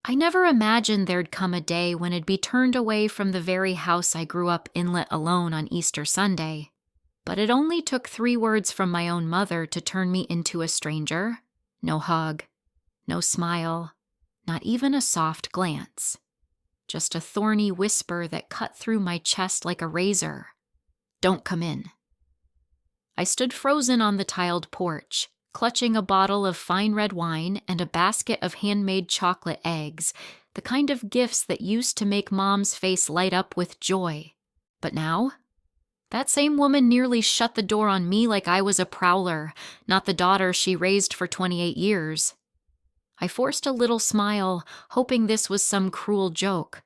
I never imagined there'd come a day when I'd be turned away from the very house I grew up in let alone on Easter Sunday. But it only took 3 words from my own mother to turn me into a stranger. No hug, no smile, not even a soft glance. Just a thorny whisper that cut through my chest like a razor. Don't come in. I stood frozen on the tiled porch, clutching a bottle of fine red wine and a basket of handmade chocolate eggs, the kind of gifts that used to make Mom's face light up with joy. But now, that same woman nearly shut the door on me like I was a prowler, not the daughter she raised for 28 years. I forced a little smile, hoping this was some cruel joke.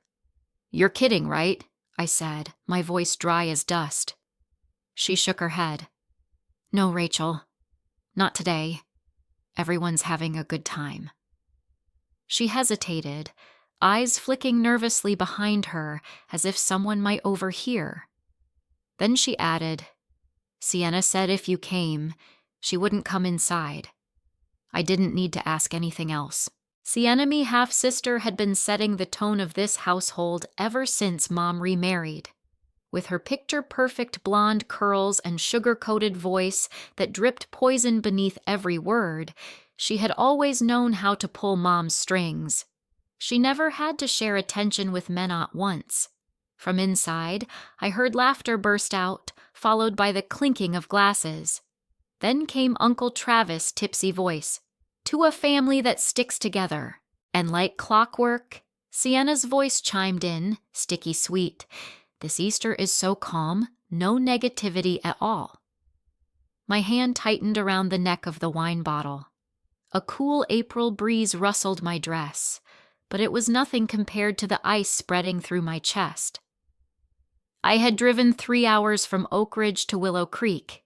"You're kidding, right?" I said, my voice dry as dust. She shook her head. "No, Rachel. Not today. Everyone's having a good time." She hesitated, eyes flicking nervously behind her as if someone might overhear. Then she added, "Sienna said if you came, she wouldn't come inside. I didn't need to ask anything else." Sienna-me half-sister had been setting the tone of this household ever since Mom remarried. With her picture-perfect blonde curls and sugar-coated voice that dripped poison beneath every word, she had always known how to pull Mom's strings. She never had to share attention with men at once. From inside, I heard laughter burst out, followed by the clinking of glasses. Then came Uncle Travis' tipsy voice, "To a family that sticks together." And like clockwork, Sienna's voice chimed in, sticky sweet. "This Easter is so calm, no negativity at all." My hand tightened around the neck of the wine bottle. A cool April breeze rustled my dress, but it was nothing compared to the ice spreading through my chest. I had driven 3 hours from Oak Ridge to Willow Creek.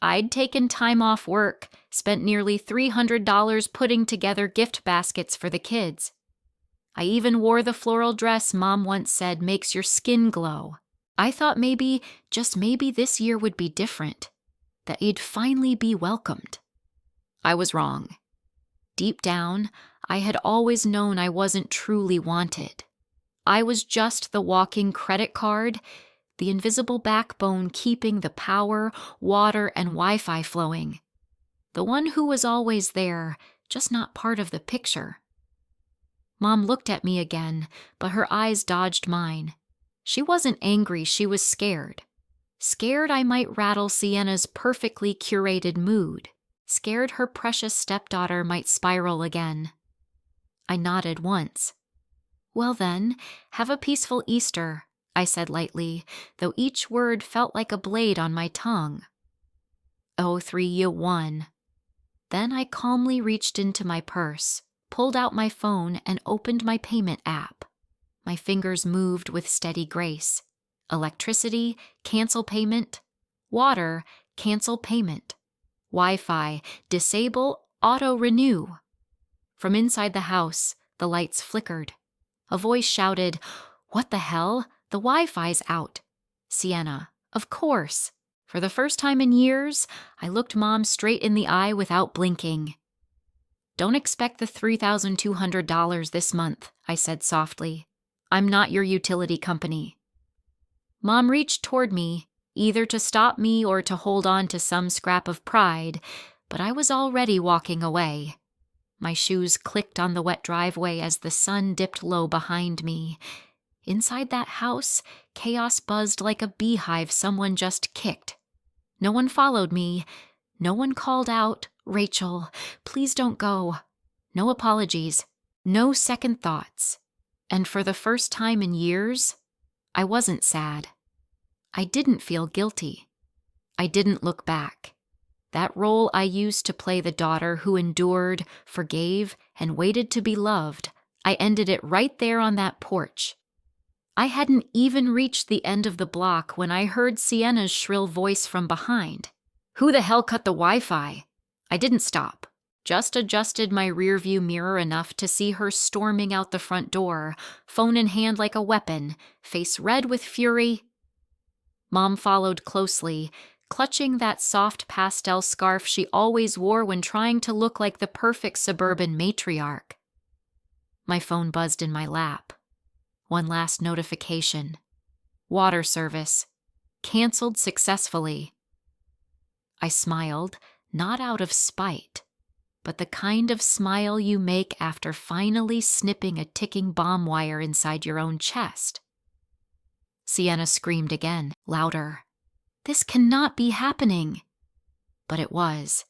I'd taken time off work, spent nearly $300 putting together gift baskets for the kids. I even wore the floral dress Mom once said makes your skin glow. I thought maybe, just maybe this year would be different, that I'd finally be welcomed. I was wrong. Deep down, I had always known I wasn't truly wanted. I was just the walking credit card, the invisible backbone keeping the power, water, and Wi-Fi flowing. The one who was always there, just not part of the picture. Mom looked at me again, but her eyes dodged mine. She wasn't angry, she was scared. Scared I might rattle Sienna's perfectly curated mood. Scared her precious stepdaughter might spiral again. I nodded once. "Well then, have a peaceful Easter," I said lightly, though each word felt like a blade on my tongue. "Oh, 3-1. Then I calmly reached into my purse, pulled out my phone, and opened my payment app. My fingers moved with steady grace. Electricity, cancel payment. Water, cancel payment. Wi-Fi, disable, auto-renew. From inside the house, the lights flickered. A voice shouted, "What the hell? The Wi-Fi's out." Sienna, of course. For the first time in years, I looked Mom straight in the eye without blinking. "Don't expect the $3,200 this month," I said softly. "I'm not your utility company." Mom reached toward me, either to stop me or to hold on to some scrap of pride, but I was already walking away. My shoes clicked on the wet driveway as the sun dipped low behind me. Inside that house, chaos buzzed like a beehive someone just kicked. No one followed me. No one called out, "Rachel, please don't go." No apologies. No second thoughts. And for the first time in years, I wasn't sad. I didn't feel guilty. I didn't look back. That role I used to play the daughter who endured, forgave, and waited to be loved, I ended it right there on that porch. I hadn't even reached the end of the block when I heard Sienna's shrill voice from behind. "Who the hell cut the Wi-Fi?" I didn't stop, just adjusted my rearview mirror enough to see her storming out the front door, phone in hand like a weapon, face red with fury. Mom followed closely, clutching that soft pastel scarf she always wore when trying to look like the perfect suburban matriarch. My phone buzzed in my lap. One last notification. Water service. Canceled successfully. I smiled, not out of spite, but the kind of smile you make after finally snipping a ticking bomb wire inside your own chest. Sienna screamed again, louder. This cannot be happening. But it was,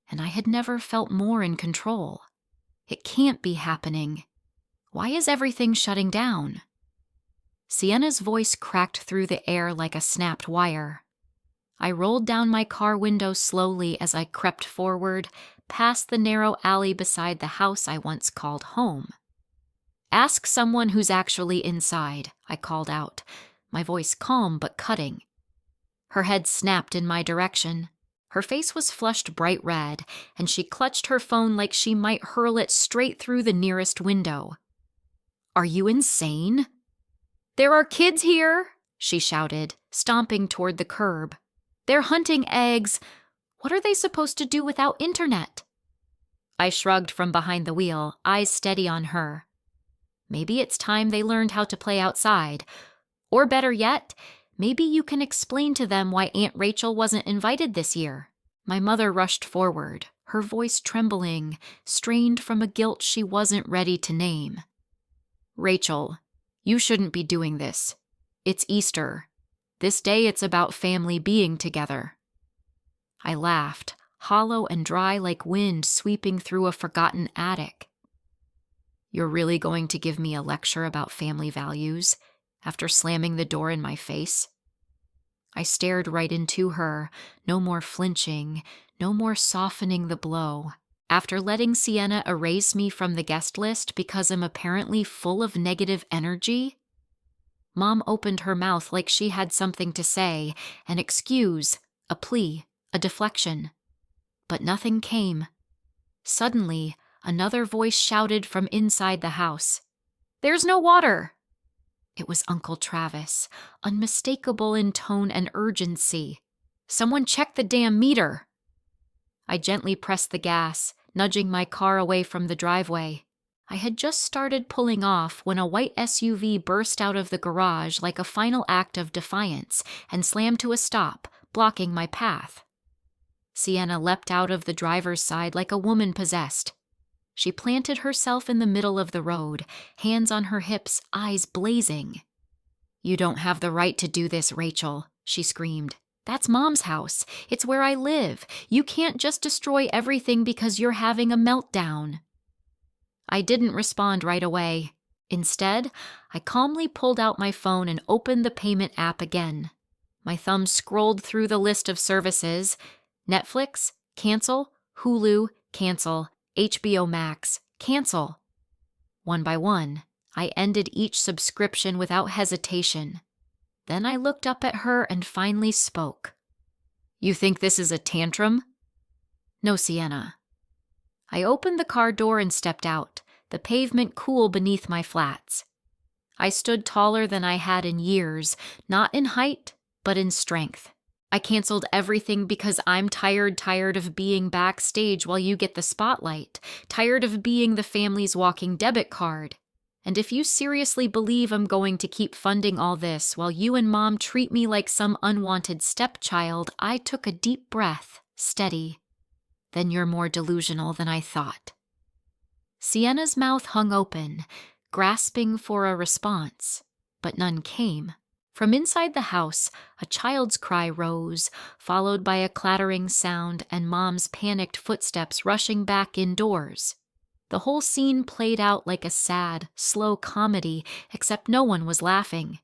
and I had never felt more in control. It can't be happening. Why is everything shutting down? Sienna's voice cracked through the air like a snapped wire. I rolled down my car window slowly as I crept forward, past the narrow alley beside the house I once called home. Ask someone who's actually inside, I called out, my voice calm but cutting. Her head snapped in my direction. Her face was flushed bright red, and she clutched her phone like she might hurl it straight through the nearest window. Are you insane? There are kids here, she shouted, stomping toward the curb. They're hunting eggs. What are they supposed to do without internet? I shrugged from behind the wheel, eyes steady on her. Maybe it's time they learned how to play outside. Or better yet, maybe you can explain to them why Aunt Rachel wasn't invited this year. My mother rushed forward, her voice trembling, strained from a guilt she wasn't ready to name. Rachel, you shouldn't be doing this. It's Easter. This day it's about family being together. I laughed, hollow and dry like wind sweeping through a forgotten attic. You're really going to give me a lecture about family values after slamming the door in my face? I stared right into her, no more flinching, no more softening the blow. After letting Sienna erase me from the guest list because I'm apparently full of negative energy? Mom opened her mouth like she had something to say, an excuse, a plea, a deflection. But nothing came. Suddenly, another voice shouted from inside the house. There's no water! It was Uncle Travis, unmistakable in tone and urgency. Someone check the damn meter! I gently pressed the gas, nudging my car away from the driveway. I had just started pulling off when a white SUV burst out of the garage like a final act of defiance and slammed to a stop, blocking my path. Sienna leapt out of the driver's side like a woman possessed. She planted herself in the middle of the road, hands on her hips, eyes blazing. You don't have the right to do this, Rachel, she screamed. That's Mom's house. It's where I live. You can't just destroy everything because you're having a meltdown. I didn't respond right away. Instead, I calmly pulled out my phone and opened the payment app again. My thumb scrolled through the list of services. Netflix, cancel. Hulu, cancel. HBO Max, cancel. One by one, I ended each subscription without hesitation. Then I looked up at her and finally spoke. You think this is a tantrum? No, Sienna. I opened the car door and stepped out, the pavement cool beneath my flats. I stood taller than I had in years, not in height, but in strength. I canceled everything because I'm tired of being backstage while you get the spotlight, tired of being the family's walking debit card. And if you seriously believe I'm going to keep funding all this while you and Mom treat me like some unwanted stepchild, I took a deep breath, steady. Then you're more delusional than I thought. Sienna's mouth hung open, grasping for a response, but none came. From inside the house, a child's cry rose, followed by a clattering sound and Mom's panicked footsteps rushing back indoors. The whole scene played out like a sad, slow comedy, except no one was laughing.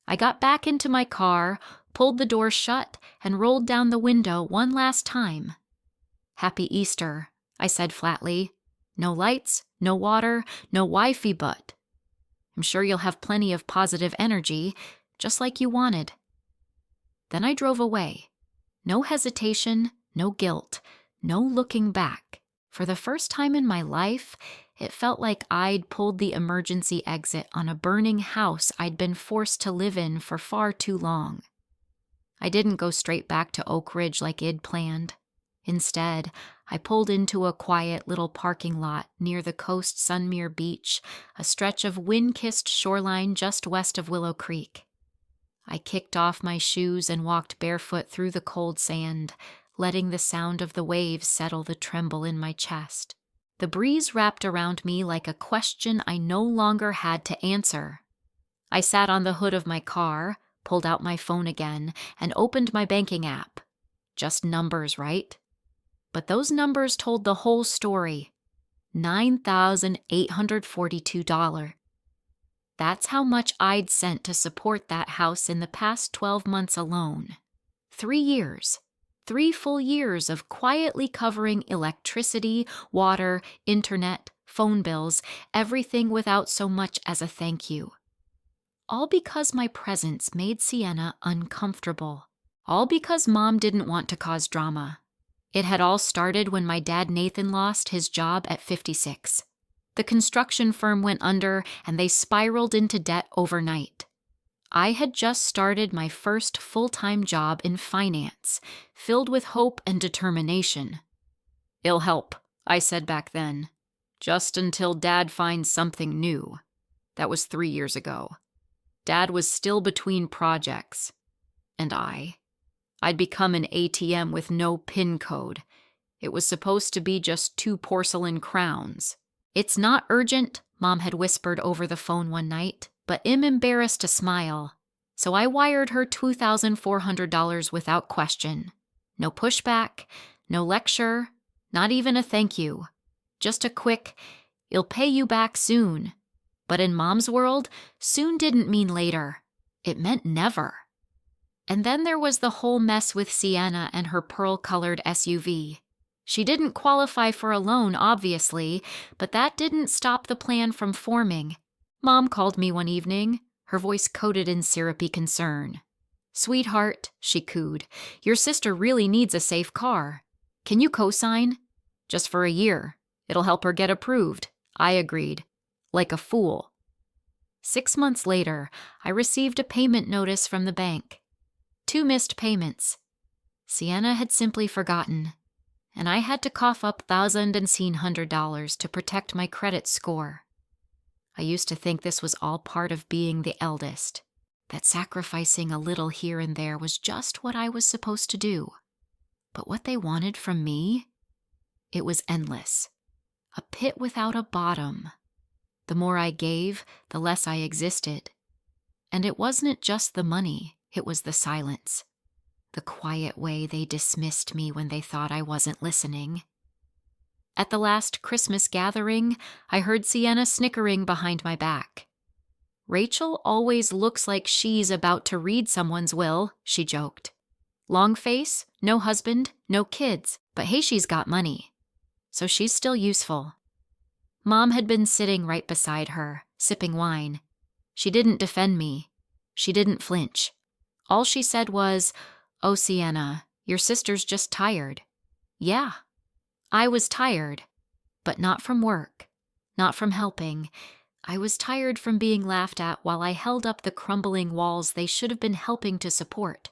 I got back into my car, pulled the door shut, and rolled down the window one last time. Happy Easter, I said flatly. No lights, no water, no Wi-Fi but. I'm sure you'll have plenty of positive energy, just like you wanted. Then I drove away. No hesitation, no guilt, no looking back. For the first time in my life, it felt like I'd pulled the emergency exit on a burning house I'd been forced to live in for far too long. I didn't go straight back to Oak Ridge like I'd planned. Instead, I pulled into a quiet little parking lot near the Coast Sunmere Beach, a stretch of wind-kissed shoreline just west of Willow Creek. I kicked off my shoes and walked barefoot through the cold sand, letting the sound of the waves settle the tremble in my chest. The breeze wrapped around me like a question I no longer had to answer. I sat on the hood of my car, pulled out my phone again, and opened my banking app. Just numbers, right? But those numbers told the whole story. $9,842. That's how much I'd sent to support that house in the past 12 months alone. 3 years. 3 full years of quietly covering electricity, water, internet, phone bills, everything without so much as a thank you. All because my presence made Sienna uncomfortable. All because Mom didn't want to cause drama. It had all started when my dad Nathan lost his job at 56. The construction firm went under and they spiraled into debt overnight. I had just started my first full-time job in finance, filled with hope and determination. "It'll help," I said back then. "Just until Dad finds something new." That was 3 years ago. Dad was still between projects. And I'd become an ATM with no PIN code. It was supposed to be just 2 porcelain crowns. "It's not urgent," Mom had whispered over the phone one night, but I'm embarrassed to smile. So I wired her $2,400 without question. No pushback, no lecture, not even a thank you. Just a quick, "I'll pay you back soon." But in Mom's world, soon didn't mean later. It meant never. And then there was the whole mess with Sienna and her pearl-colored SUV. She didn't qualify for a loan, obviously, but that didn't stop the plan from forming. Mom called me one evening, her voice coated in syrupy concern. "Sweetheart," she cooed, "your sister really needs a safe car. Can you co-sign? Just for a year. It'll help her get approved." I agreed. Like a fool. 6 months later, I received a payment notice from the bank. 2 missed payments. Sienna had simply forgotten, and I had to cough up $1,100 to protect my credit score. I used to think this was all part of being the eldest, that sacrificing a little here and there was just what I was supposed to do. But what they wanted from me? It was endless. A pit without a bottom. The more I gave, the less I existed. And it wasn't just the money, it was the silence. The quiet way they dismissed me when they thought I wasn't listening. At the last Christmas gathering, I heard Sienna snickering behind my back. "Rachel always looks like she's about to read someone's will," she joked. "Long face, no husband, no kids, but hey, she's got money. So she's still useful." Mom had been sitting right beside her, sipping wine. She didn't defend me. She didn't flinch. All she said was, "Oh, Sienna, your sister's just tired." Yeah, I was tired, but not from work, not from helping. I was tired from being laughed at while I held up the crumbling walls they should have been helping to support.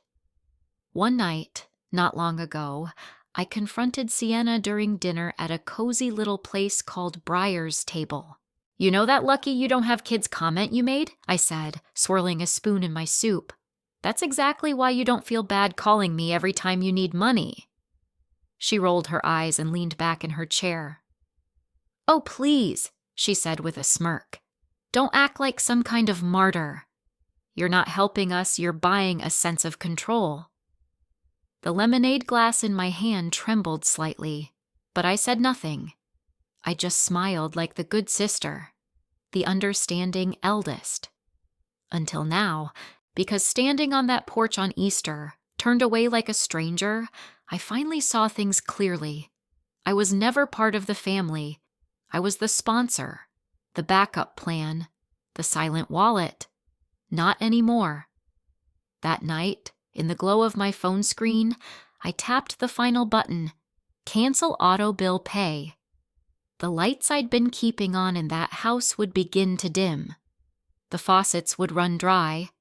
One night, not long ago, I confronted Sienna during dinner at a cozy little place called Briar's Table. "You know that lucky you don't have kids comment you made?" I said, swirling a spoon in my soup. "That's exactly why you don't feel bad calling me every time you need money." She rolled her eyes and leaned back in her chair. "Oh, please," she said with a smirk. "Don't act like some kind of martyr. You're not helping us, you're buying a sense of control." The lemonade glass in my hand trembled slightly, but I said nothing. I just smiled like the good sister, the understanding eldest. Until now, because standing on that porch on Easter, turned away like a stranger, I finally saw things clearly. I was never part of the family. I was the sponsor, the backup plan, the silent wallet. Not anymore. That night, in the glow of my phone screen, I tapped the final button, Cancel Auto Bill Pay. The lights I'd been keeping on in that house would begin to dim. The faucets would run dry.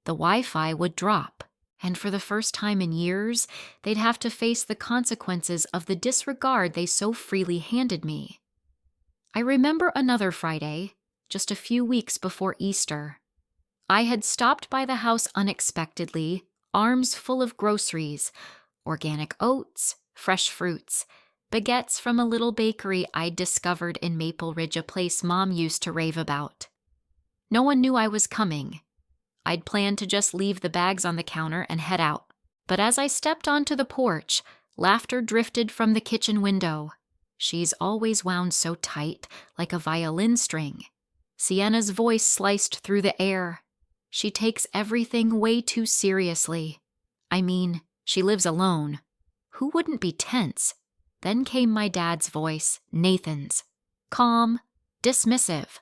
The Wi-Fi would drop. And for the first time in years, they'd have to face the consequences of the disregard they so freely handed me. I remember another Friday, just a few weeks before Easter. I had stopped by the house unexpectedly, arms full of groceries, organic oats, fresh fruits, baguettes from a little bakery I'd discovered in Maple Ridge, a place Mom used to rave about. No one knew I was coming. I'd planned to just leave the bags on the counter and head out. But as I stepped onto the porch, laughter drifted from the kitchen window. She's always wound so tight, like a violin string. Sienna's voice sliced through the air. She takes everything way too seriously. I mean, she lives alone. Who wouldn't be tense? Then came my dad's voice, Nathan's. Calm, dismissive.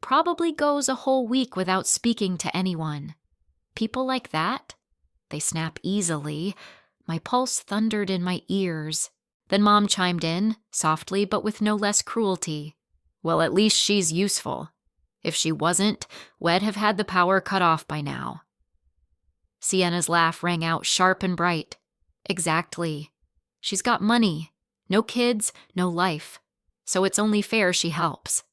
Probably goes a whole week without speaking to anyone. People like that? They snap easily. My pulse thundered in my ears. Then Mom chimed in, softly but with no less cruelty. Well, at least she's useful. If she wasn't, we'd have had the power cut off by now. Sienna's laugh rang out sharp and bright. Exactly. She's got money. No kids, no life. So it's only fair she helps.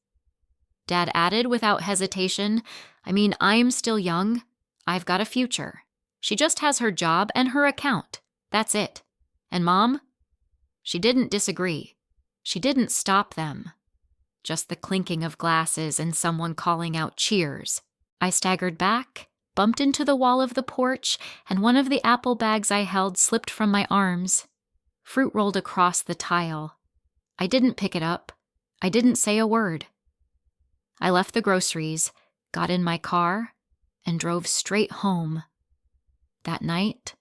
Dad added without hesitation, I mean, I'm still young. I've got a future. She just has her job and her account. That's it. And Mom? She didn't disagree. She didn't stop them. Just the clinking of glasses and someone calling out cheers. I staggered back, bumped into the wall of the porch, and one of the apple bags I held slipped from my arms. Fruit rolled across the tile. I didn't pick it up. I didn't say a word. I left the groceries, got in my car, and drove straight home. That night,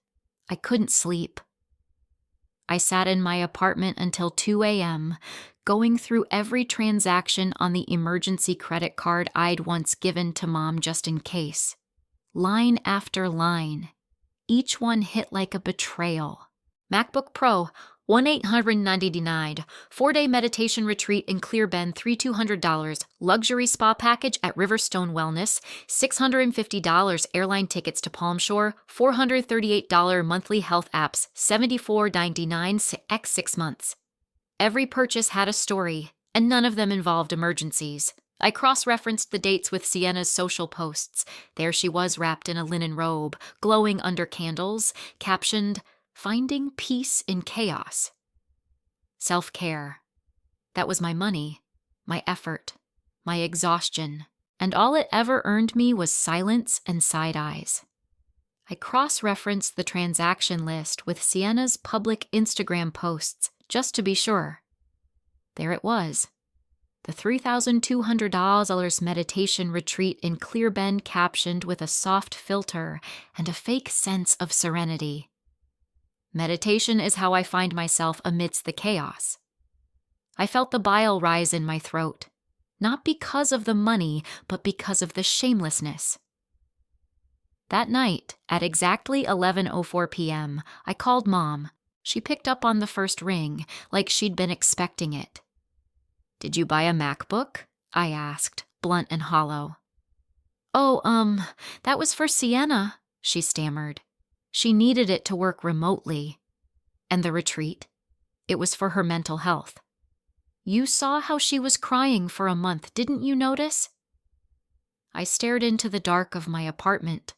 I couldn't sleep. I sat in my apartment until 2 a.m., going through every transaction on the emergency credit card I'd once given to Mom just in case. Line after line. Each one hit like a betrayal. MacBook Pro, $1,899. 4-day meditation retreat in Clear Bend, $3,200. Luxury spa package at Riverstone Wellness, $650. Airline tickets to Palm Shore, $438 monthly health apps, $74.99 x 6 months. Every purchase had a story, and none of them involved emergencies. I cross-referenced the dates with Sienna's social posts. There she was wrapped in a linen robe, glowing under candles, captioned, "Finding peace in chaos." Self-care. That was my money, my effort, my exhaustion, and all it ever earned me was silence and side eyes. I cross-referenced the transaction list with Sienna's public Instagram posts, just to be sure. There it was. The $3,200 meditation retreat in Clear Bend, captioned with a soft filter and a fake sense of serenity. Meditation is how I find myself amidst the chaos. I felt the bile rise in my throat, not because of the money, but because of the shamelessness. That night, at exactly 11:04 p.m., I called Mom. She picked up on the first ring, like she'd been expecting it. "Did you buy a MacBook?" I asked, blunt and hollow. "Oh, that was for Sienna," she stammered. She needed it to work remotely. And the retreat? It was for her mental health. You saw how she was crying for a month, didn't you notice? I stared into the dark of my apartment.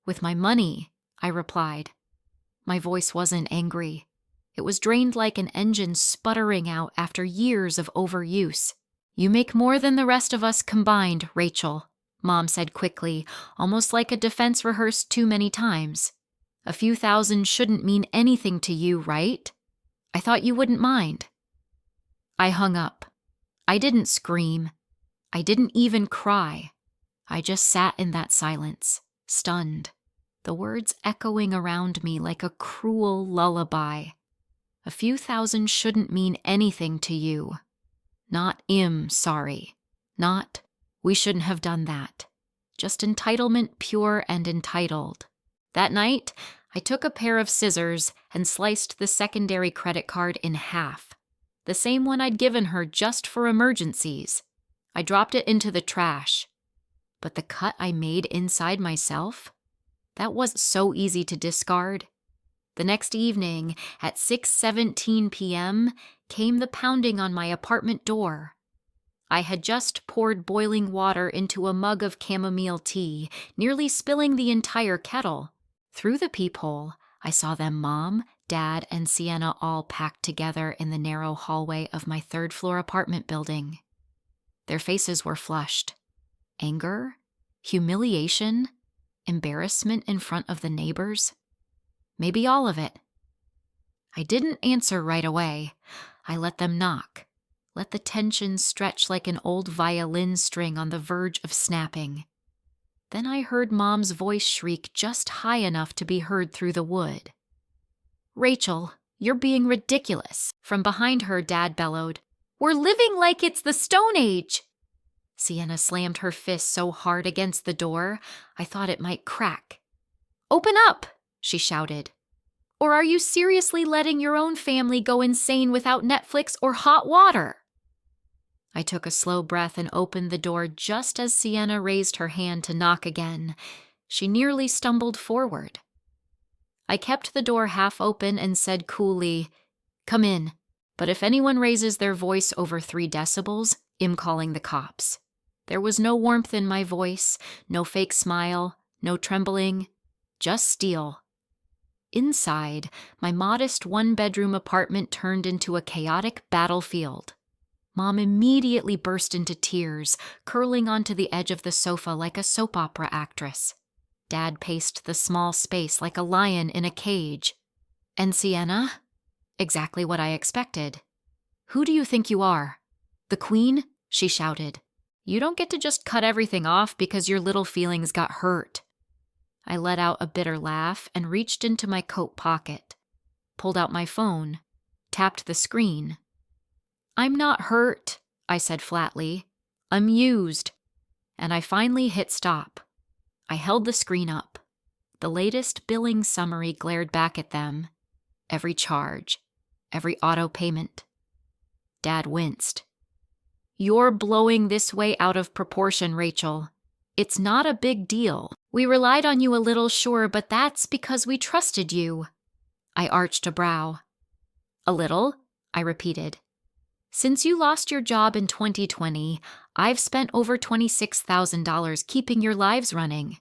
"With my money," I replied. My voice wasn't angry. It was drained like an engine sputtering out after years of overuse. "You make more than the rest of us combined, Rachel," Mom said quickly, almost like a defense rehearsed too many times. "A few thousand shouldn't mean anything to you, right? I thought you wouldn't mind." I hung up. I didn't scream. I didn't even cry. I just sat in that silence, stunned, the words echoing around me like a cruel lullaby. A few thousand shouldn't mean anything to you. Not sorry. Not, we shouldn't have done that. Just entitlement, pure and entitled. That night, I took a pair of scissors and sliced the secondary credit card in half. The same one I'd given her just for emergencies. I dropped it into the trash. But the cut I made inside myself? That was so easy to discard. The next evening, at 6:17 p.m., came the pounding on my apartment door. I had just poured boiling water into a mug of chamomile tea, nearly spilling the entire kettle. Through the peephole, I saw them, Mom, Dad, and Sienna, all packed together in the narrow hallway of my third-floor apartment building. Their faces were flushed. Anger? Humiliation? Embarrassment in front of the neighbors? Maybe all of it. I didn't answer right away. I let them knock. Let the tension stretch like an old violin string on the verge of snapping. Then I heard Mom's voice shriek just high enough to be heard through the wood. "Rachel, you're being ridiculous." From behind her, Dad bellowed, "We're living like it's the Stone Age." Sienna slammed her fist so hard against the door, I thought it might crack. "Open up," she shouted. "Or are you seriously letting your own family go insane without Netflix or hot water?" I took a slow breath and opened the door just as Sienna raised her hand to knock again. She nearly stumbled forward. I kept the door half open and said coolly, "Come in, but if anyone raises their voice over 3 decibels, I'm calling the cops." There was no warmth in my voice, no fake smile, no trembling, just steel. Inside, my modest 1-bedroom apartment turned into a chaotic battlefield. Mom immediately burst into tears, curling onto the edge of the sofa like a soap opera actress. Dad paced the small space like a lion in a cage. And Sienna? Exactly what I expected. "Who do you think you are? The Queen?" she shouted. "You don't get to just cut everything off because your little feelings got hurt." I let out a bitter laugh and reached into my coat pocket, pulled out my phone, tapped the screen. "I'm not hurt," I said flatly. "I'm used." And I finally hit stop. I held the screen up. The latest billing summary glared back at them. Every charge, every auto payment. Dad winced. "You're blowing this way out of proportion, Rachel. It's not a big deal. We relied on you a little, sure, but that's because we trusted you." I arched a brow. "A little?" I repeated. "Since you lost your job in 2020, I've spent over $26,000 keeping your lives running.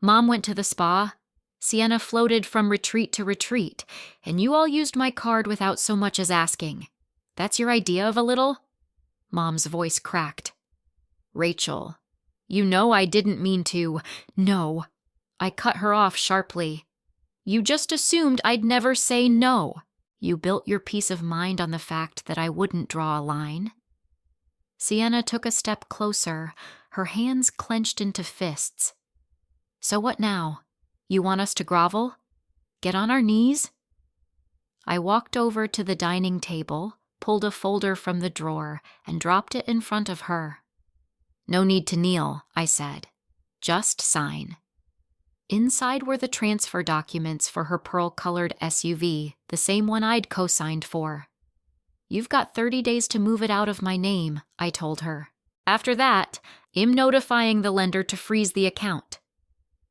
Mom went to the spa. Sienna floated from retreat to retreat, and you all used my card without so much as asking. That's your idea of a little?" Mom's voice cracked. "Rachel, you know I didn't mean to." "No." I cut her off sharply. "You just assumed I'd never say no. You built your peace of mind on the fact that I wouldn't draw a line." Sienna took a step closer, her hands clenched into fists. "So what now? You want us to grovel? Get on our knees?" I walked over to the dining table, pulled a folder from the drawer, and dropped it in front of her. "No need to kneel," I said. "Just sign." Inside were the transfer documents for her pearl-colored SUV, the same one I'd co-signed for. "You've got 30 days to move it out of my name," I told her. "After that, I'm notifying the lender to freeze the account."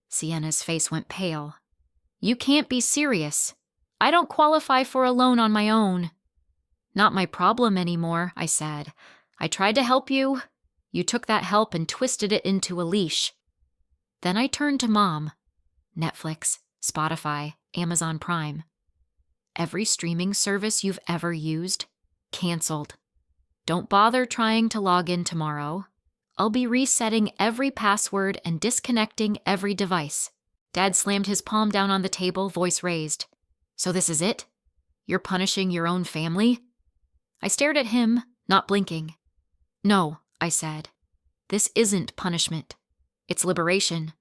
Sienna's face went pale. "You can't be serious. I don't qualify for a loan on my own." "Not my problem anymore," I said. "I tried to help you. You took that help and twisted it into a leash." Then I turned to Mom. Netflix, Spotify, Amazon Prime. Every streaming service you've ever used, canceled. Don't bother trying to log in tomorrow. I'll be resetting every password and disconnecting every device. Dad slammed his palm down on the table, voice raised. "So this is it? You're punishing your own family?" I stared at him, not blinking. "No," I said. "This isn't punishment. It's liberation."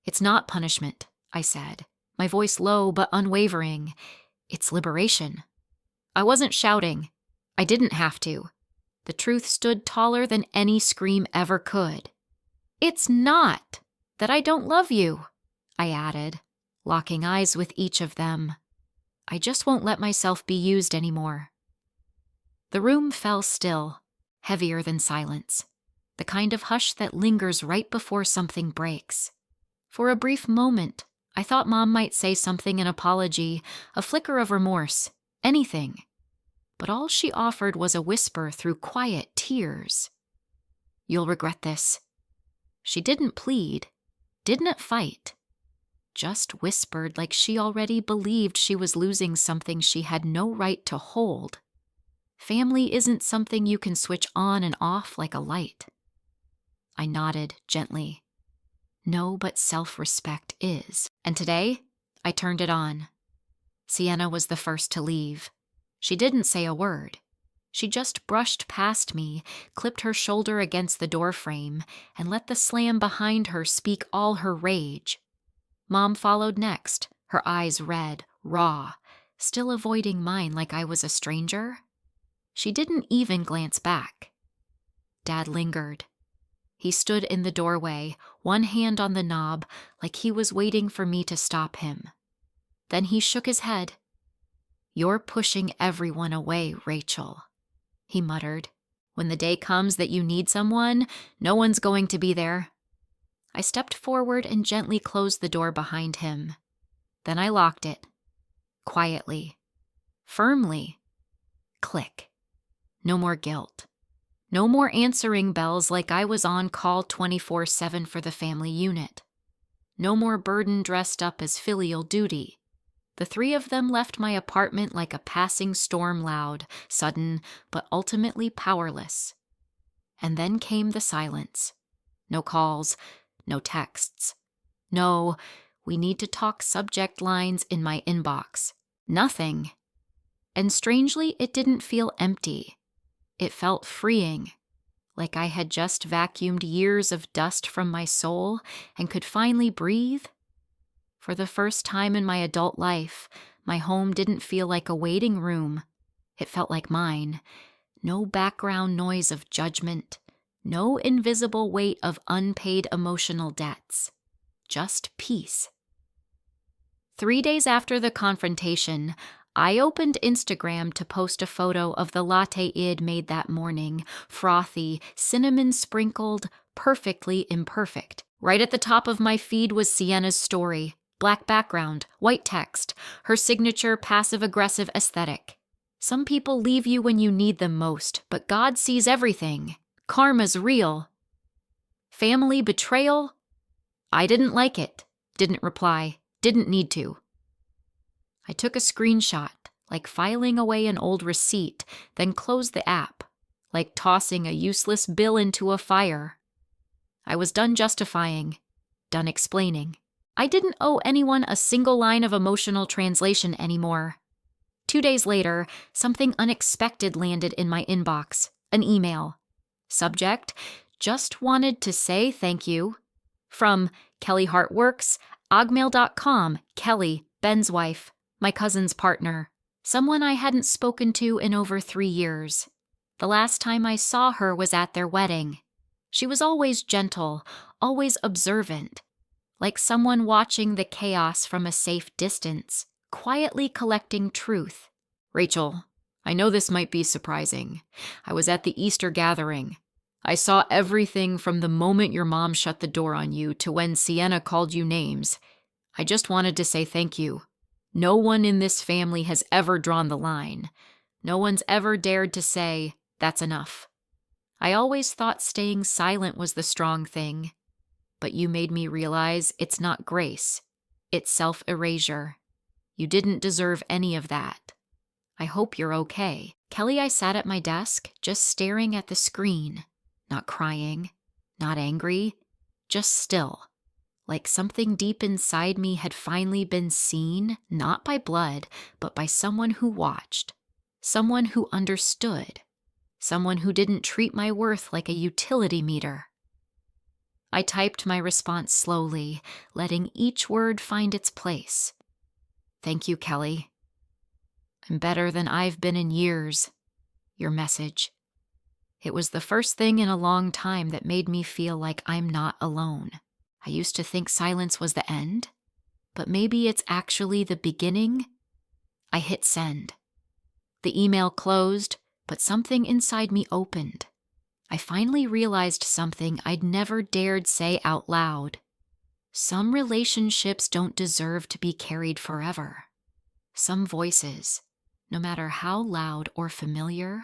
"It's not punishment," I said, my voice low but unwavering. "It's liberation." I wasn't shouting. I didn't have to. The truth stood taller than any scream ever could. "It's not that I don't love you," I added, locking eyes with each of them. "I just won't let myself be used anymore." The room fell still, heavier than silence, the kind of hush that lingers right before something breaks. For a brief moment, I thought Mom might say something, an apology, a flicker of remorse, anything. But all she offered was a whisper through quiet tears. "You'll regret this." She didn't plead, didn't fight, just whispered like she already believed she was losing something she had no right to hold. Family isn't something you can switch on and off like a light. I nodded gently. No, but self-respect is. And today, I turned it on. Sienna was the first to leave. She didn't say a word. She just brushed past me, clipped her shoulder against the doorframe, and let the slam behind her speak all her rage. Mom followed next, her eyes red, raw, still avoiding mine like I was a stranger. She didn't even glance back. Dad lingered. He stood in the doorway, one hand on the knob, like he was waiting for me to stop him. Then he shook his head. "You're pushing everyone away, Rachel," he muttered. "When the day comes that you need someone, no one's going to be there." I stepped forward and gently closed the door behind him. Then I locked it. Quietly. Firmly. Click. No more guilt. No more answering bells like I was on call 24/7 for the family unit. No more burden dressed up as filial duty. The three of them left my apartment like a passing storm, loud, sudden, but ultimately powerless. And then came the silence. No calls, no texts. No, "we need to talk" subject lines in my inbox. Nothing. And strangely, it didn't feel empty. It felt freeing, like I had just vacuumed years of dust from my soul and could finally breathe. For the first time in my adult life, my home didn't feel like a waiting room. It felt like mine. No background noise of judgment, no invisible weight of unpaid emotional debts. Just peace. 3 days after the confrontation, I opened Instagram to post a photo of the latte I'd made that morning, frothy, cinnamon-sprinkled, perfectly imperfect. Right at the top of my feed was Sienna's story. Black background, white text, her signature passive-aggressive aesthetic. "Some people leave you when you need them most, but God sees everything. Karma's real." Family betrayal? I didn't like it. Didn't reply. Didn't need to. I took a screenshot, like filing away an old receipt, then closed the app, like tossing a useless bill into a fire. I was done justifying, done explaining. I didn't owe anyone a single line of emotional translation anymore. 2 days later, something unexpected landed in my inbox, an email. Subject, "just wanted to say thank you." From Kelly Heartworks, ogmail.com, Kelly, Ben's wife, my cousin's partner, someone I hadn't spoken to in over 3 years. The last time I saw her was at their wedding. She was always gentle, always observant, like someone watching the chaos from a safe distance, quietly collecting truth. "Rachel, I know this might be surprising. I was at the Easter gathering. I saw everything from the moment your mom shut the door on you to when Sienna called you names. I just wanted to say thank you. No one in this family has ever drawn the line. No one's ever dared to say, 'that's enough.' I always thought staying silent was the strong thing. But you made me realize it's not grace. It's self-erasure. You didn't deserve any of that. I hope you're okay." Kelly, I sat at my desk, just staring at the screen. Not crying, not angry, just still. Like something deep inside me had finally been seen, not by blood, but by someone who watched. Someone who understood. Someone who didn't treat my worth like a utility meter. I typed my response slowly, letting each word find its place. "Thank you, Kelly. I'm better than I've been in years." Your message. It was the first thing in a long time that made me feel like I'm not alone. I used to think silence was the end, but maybe it's actually the beginning. I hit send. The email closed, but something inside me opened. I finally realized something I'd never dared say out loud. Some relationships don't deserve to be carried forever. Some voices, no matter how loud or familiar,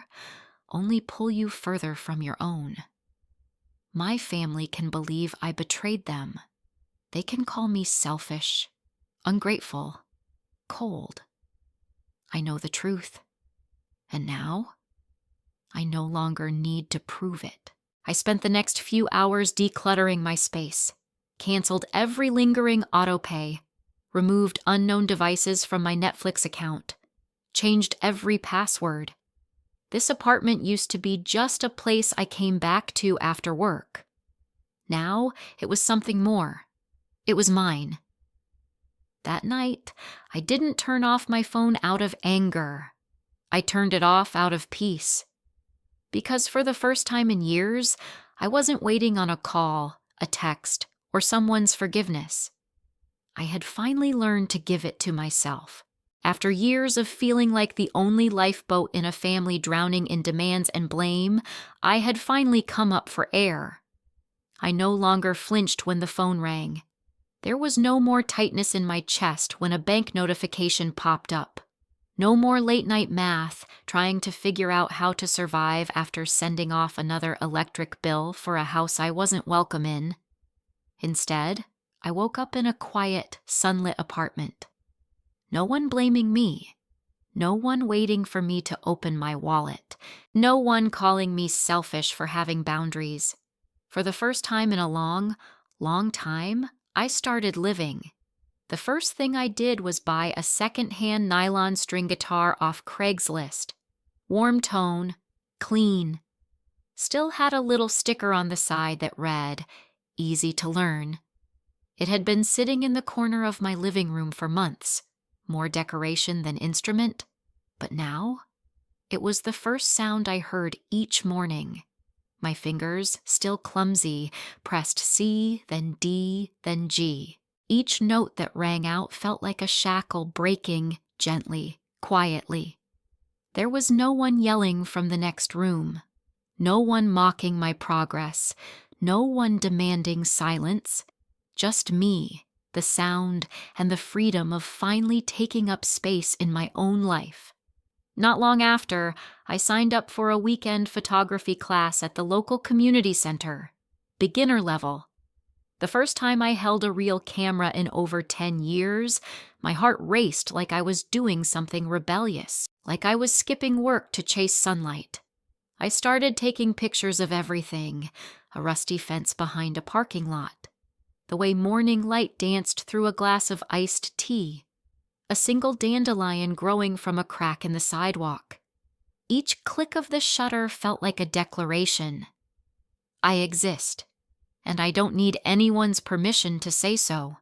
only pull you further from your own. My family can believe I betrayed them. They can call me selfish, ungrateful, cold. I know the truth. And now, I no longer need to prove it. I spent the next few hours decluttering my space, canceled every lingering autopay, removed unknown devices from my Netflix account, changed every password. This apartment used to be just a place I came back to after work. Now, it was something more. It was mine. That night, I didn't turn off my phone out of anger. I turned it off out of peace. Because for the first time in years, I wasn't waiting on a call, a text, or someone's forgiveness. I had finally learned to give it to myself. After years of feeling like the only lifeboat in a family drowning in demands and blame, I had finally come up for air. I no longer flinched when the phone rang. There was no more tightness in my chest when a bank notification popped up. No more late-night math, trying to figure out how to survive after sending off another electric bill for a house I wasn't welcome in. Instead, I woke up in a quiet, sunlit apartment. No one blaming me. No one waiting for me to open my wallet. No one calling me selfish for having boundaries. For the first time in a long, long time, I started living. The first thing I did was buy a second-hand nylon string guitar off Craigslist. Warm tone, clean. Still had a little sticker on the side that read, "Easy to learn." It had been sitting in the corner of my living room for months, more decoration than instrument, but now it was the first sound I heard each morning. My fingers, still clumsy, pressed C, then D, then G. Each note that rang out felt like a shackle breaking gently, quietly. There was no one yelling from the next room, no one mocking my progress, no one demanding silence, just me, the sound, and the freedom of finally taking up space in my own life. Not long after, I signed up for a weekend photography class at the local community center, beginner level. The first time I held a real camera in over 10 years, my heart raced like I was doing something rebellious, like I was skipping work to chase sunlight. I started taking pictures of everything, a rusty fence behind a parking lot, the way morning light danced through a glass of iced tea, a single dandelion growing from a crack in the sidewalk. Each click of the shutter felt like a declaration. I exist, and I don't need anyone's permission to say so.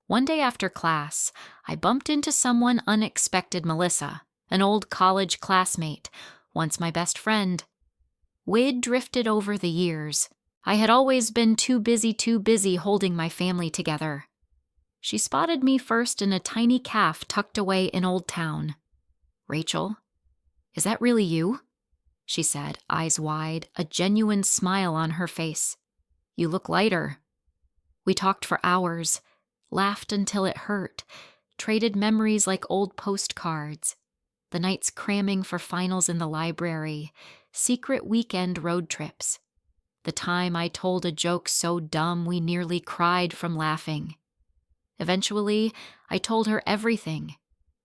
One day after class, I bumped into someone unexpected, Melissa, an old college classmate, once my best friend. We'd drifted over the years. I had always been too busy holding my family together. She spotted me first in a tiny cafe tucked away in Old Town. "Rachel, is that really you?" she said, eyes wide, a genuine smile on her face. "You look lighter." We talked for hours, laughed until it hurt, traded memories like old postcards. The nights cramming for finals in the library, secret weekend road trips. The time I told a joke so dumb we nearly cried from laughing. Eventually, I told her everything.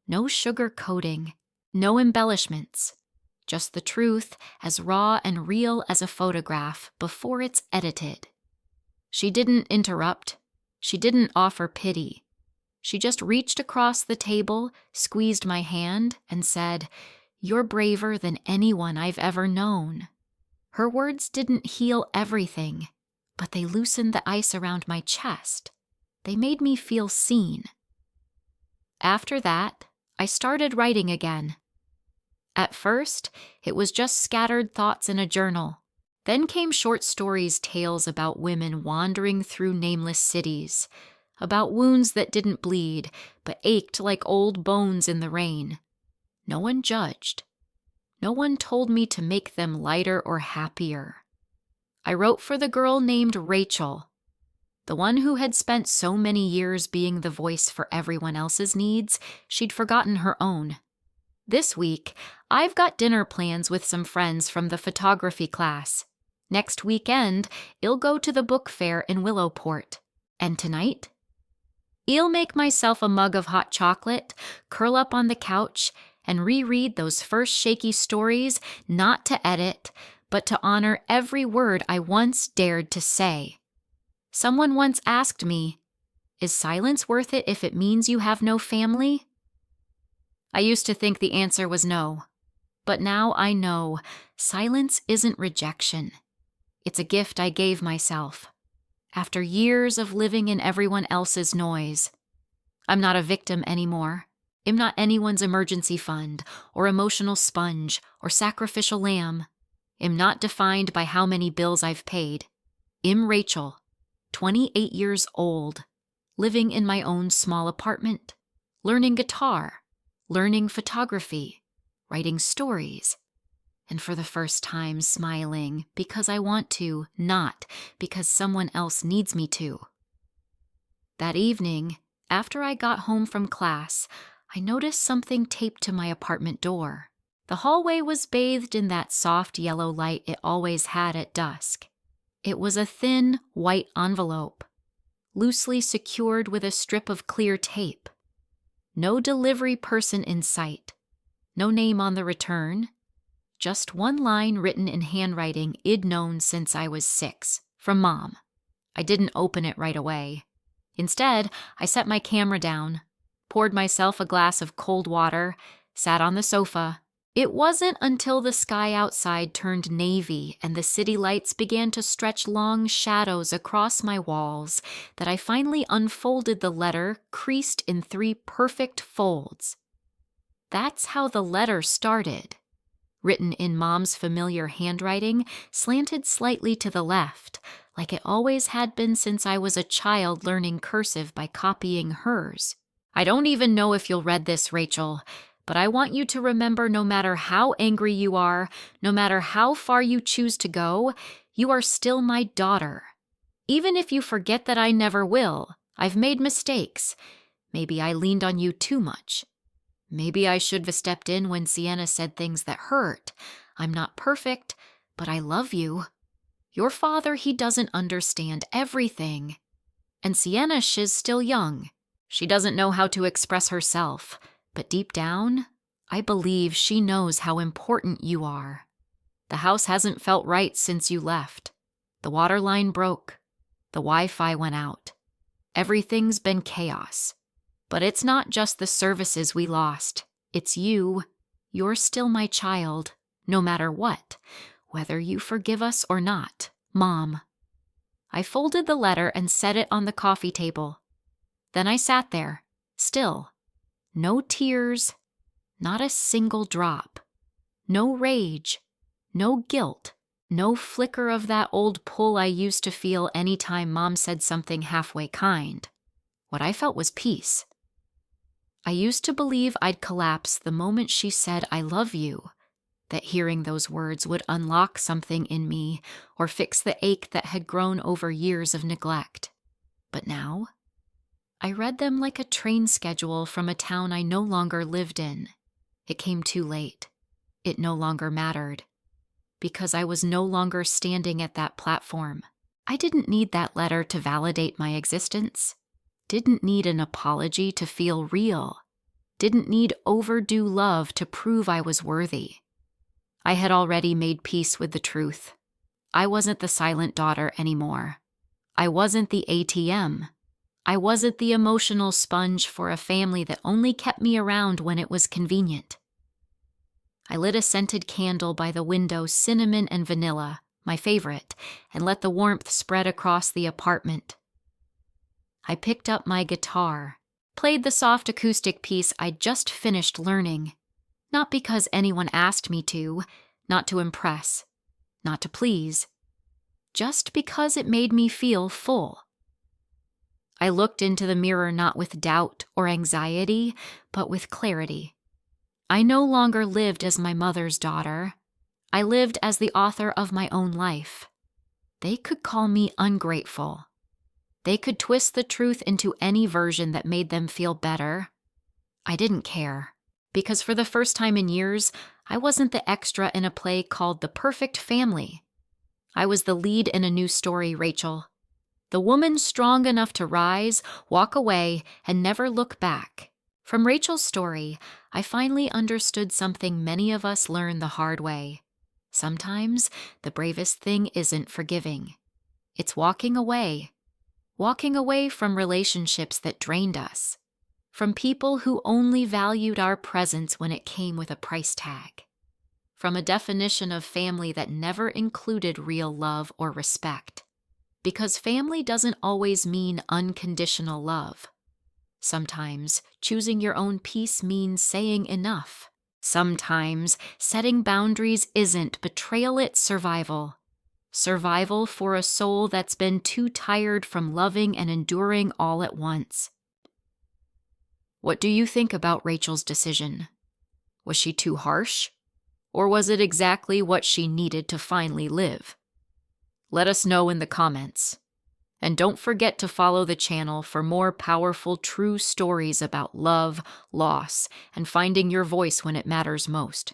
No sugar-coating, no embellishments. Just the truth, as raw and real as a photograph before it's edited. She didn't interrupt. She didn't offer pity. She just reached across the table, squeezed my hand, and said, "You're braver than anyone I've ever known." Her words didn't heal everything, but they loosened the ice around my chest. They made me feel seen. After that, I started writing again. At first, it was just scattered thoughts in a journal. Then came short stories, tales about women wandering through nameless cities, about wounds that didn't bleed, but ached like old bones in the rain. No one judged. No one told me to make them lighter or happier. I wrote for the girl named Rachel. The one who had spent so many years being the voice for everyone else's needs, she'd forgotten her own. This week, I've got dinner plans with some friends from the photography class. Next weekend, I'll go to the book fair in Willowport. And tonight? I'll make myself a mug of hot chocolate, curl up on the couch, and reread those first shaky stories, not to edit, but to honor every word I once dared to say. Someone once asked me, "Is silence worth it if it means you have no family?" I used to think the answer was no, but now I know silence isn't rejection. It's a gift I gave myself. After years of living in everyone else's noise, I'm not a victim anymore. I'm not anyone's emergency fund, or emotional sponge, or sacrificial lamb. I'm not defined by how many bills I've paid. I'm Rachel, 28 years old, living in my own small apartment, learning guitar, learning photography, writing stories, and for the first time smiling because I want to, not because someone else needs me to. That evening, after I got home from class, I noticed something taped to my apartment door. The hallway was bathed in that soft yellow light it always had at dusk. It was a thin, white envelope, loosely secured with a strip of clear tape. No delivery person in sight. No name on the return. Just one line written in handwriting I'd known since I was 6, from Mom. I didn't open it right away. Instead, I set my camera down, poured myself a glass of cold water, sat on the sofa. It wasn't until the sky outside turned navy and the city lights began to stretch long shadows across my walls that I finally unfolded the letter creased in 3 perfect folds. That's how the letter started. Written in Mom's familiar handwriting, slanted slightly to the left, like it always had been since I was a child learning cursive by copying hers. I don't even know if you'll read this, Rachel, but I want you to remember no matter how angry you are, no matter how far you choose to go, you are still my daughter. Even if you forget that I never will, I've made mistakes. Maybe I leaned on you too much. Maybe I should have stepped in when Sienna said things that hurt. I'm not perfect, but I love you. Your father, he doesn't understand everything. And Sienna, she's still young. She doesn't know how to express herself. But deep down, I believe she knows how important you are. The house hasn't felt right since you left. The water line broke. The Wi-Fi went out. Everything's been chaos. But it's not just the services we lost. It's you. You're still my child, no matter what, whether you forgive us or not, Mom. I folded the letter and set it on the coffee table. Then I sat there, still. No tears, not a single drop. No rage, no guilt, no flicker of that old pull I used to feel any time Mom said something halfway kind. What I felt was peace. I used to believe I'd collapse the moment she said, "I love you," that hearing those words would unlock something in me or fix the ache that had grown over years of neglect. But now, I read them like a train schedule from a town I no longer lived in. It came too late. It no longer mattered. Because I was no longer standing at that platform. I didn't need that letter to validate my existence. Didn't need an apology to feel real. Didn't need overdue love to prove I was worthy. I had already made peace with the truth. I wasn't the silent daughter anymore. I wasn't the ATM. I wasn't the emotional sponge for a family that only kept me around when it was convenient. I lit a scented candle by the window, cinnamon and vanilla, my favorite, and let the warmth spread across the apartment. I picked up my guitar, played the soft acoustic piece I'd just finished learning, not because anyone asked me to, not to impress, not to please, just because it made me feel full. I looked into the mirror not with doubt or anxiety, but with clarity. I no longer lived as my mother's daughter. I lived as the author of my own life. They could call me ungrateful, They could twist the truth into any version that made them feel better. I didn't care, because for the first time in years, I wasn't the extra in a play called The Perfect Family. I was the lead in a new story, Rachel. The woman strong enough to rise, walk away, and never look back. From Rachel's story, I finally understood something many of us learn the hard way. Sometimes the bravest thing isn't forgiving. It's walking away from relationships that drained us, from people who only valued our presence when it came with a price tag, from a definition of family that never included real love or respect. Because family doesn't always mean unconditional love. Sometimes choosing your own peace means saying enough. Sometimes setting boundaries isn't betrayal, it's survival. Survival for a soul that's been too tired from loving and enduring all at once. What do you think about Rachel's decision? Was she too harsh? Or was it exactly what she needed to finally live? Let us know in the comments. And don't forget to follow the channel for more powerful, true stories about love, loss, and finding your voice when it matters most.